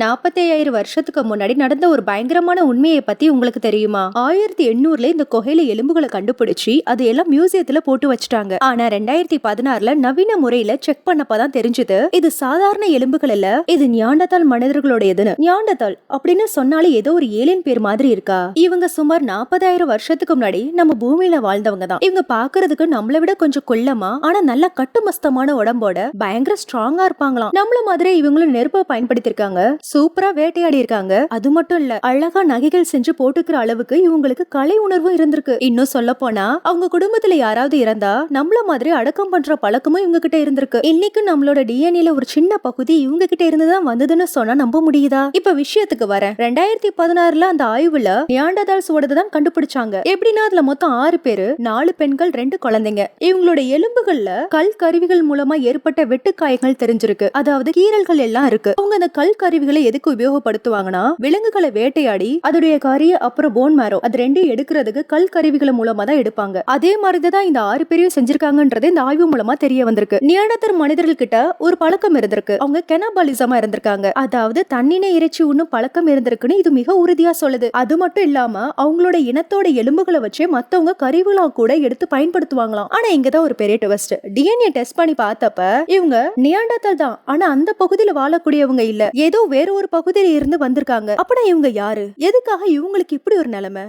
45,000 வருஷத்துக்கு முன்னாடி நடந்த ஒரு பயங்கரமான உண்மையை பத்தி உங்களுக்கு தெரியுமா? 1800ல இந்த குகையில எலும்புகளை கண்டுபிடிச்சு அது எல்லாம் மியூசியத்துல போட்டு வச்சுட்டாங்க. ஆனா 2016ல நவீன முறையில செக் பண்ணப்பதான் தெரிஞ்சது இது சாதாரண எலும்புகள் இல்ல, இது நியாண்டர்தால் மனிதர்களுடையதுன்னு. நியாண்டர்தால் அப்படின்னு சொன்னாலே ஏதோ ஒரு ஏலியன் பேர் மாதிரி இருக்கா? இவங்க சுமார் 40,000 வருஷத்துக்கு முன்னாடி நம்ம பூமியில வாழ்ந்தவங்க தான். இவங்க பாக்குறதுக்கு நம்மள விட கொஞ்சம் கொல்லமா ஆனா நல்ல கட்டுமஸ்தமான உடம்போட பயங்கர ஸ்ட்ராங்கா இருப்பாங்களாம். நம்மள மாதிரி இவங்களும் நெருப்பை பயன்படுத்திருக்காங்க, சூப்பரா வேட்டையாடி இருக்காங்க. அது மட்டும் இல்ல, அழகா நகைகள் செஞ்சு போட்டுக்கிற அளவுக்கு இவங்களுக்கு கலை உணர்வும் இருந்திருக்கு. இன்னும் சொல்ல போனா அவங்க குடும்பத்துல யாராவது இறந்தா நம்மள மாதிரி அடக்கம் பண்ற பழக்கமும் இவங்க கிட்ட இருந்திருக்கு. இன்னைக்கு நம்மளோட டிஎன்ஏல ஒரு சின்ன பகுதி இவங்க கிட்ட இருந்துதான் வந்ததுன்னு சொன்னா நம்ப முடியுதா? இப்ப விஷயத்துக்கு வரேன். 2016ல அந்த ஆய்வுல நியாண்டர்தால் சுவடத்தை தான் கண்டுபிடிச்சாங்க. எப்படின்னா அதுல மொத்தம் 6 பேரு, 4 பெண்கள், 2 குழந்தைங்க. இவங்களோட எலும்புகள்ல கல் கருவிகள் மூலமா ஏற்பட்ட வெட்டுக்காயங்கள் தெரிஞ்சிருக்கு. அதாவது கீறல்கள் எல்லாம் இருக்கு. அவங்க அந்த கல் கருவிகளை எதுக்கு உபயோகப்படுத்துவாங்கன்னா, விலங்குகளை வேட்டையாடி அதோடைய கறி அப்புறம் போன் மேரோ அது ரெண்டையும் எடுக்கிறதுக்கு கல் கருவிகளை மூலமா தான் எடுப்பாங்க. அதே மாதிரிதான் இந்த 6 பேரையும் செஞ்சிருக்காங்கன்றது இந்த ஆய்வு மூலமா தெரிய வந்திருக்கு. நியாண்டர்தால் மனிதர்கள் கிட்ட ஒரு பழக்கம் இருந்திருக்கு. அவங்க கெனபாலிசமா இருந்திருக்காங்க. அதாவது தன்னின இறைச்சி உண்ணும் பழக்கம் இருந்திருக்குன்னு இது மிக உறுதியா சொல்லுது. அது மட்டும் இல்லாம அவங்களோட இனத்தோட எலும்புகளை வச்சே மத்தவங்க கருவிகளா கூட எடுத்து பயன்படுத்துவாங்களாம். ஆனா இங்கதான் ஒரு பெரிய ட்விஸ்ட். டிஎன்ஏ டெஸ்ட் பண்ணி பார்த்தப்ப இவங்க நியாண்டர்தால் தான், ஆனா அந்த பகுதியில வாழக்கூடியவங்க இல்ல, ஏதோ வேற ஒரு பகுதியில இருந்து வந்திருக்காங்க. அப்பனா இவங்க யாரு? எதுக்காக இவங்களுக்கு இப்படி ஒரு நிலைமை?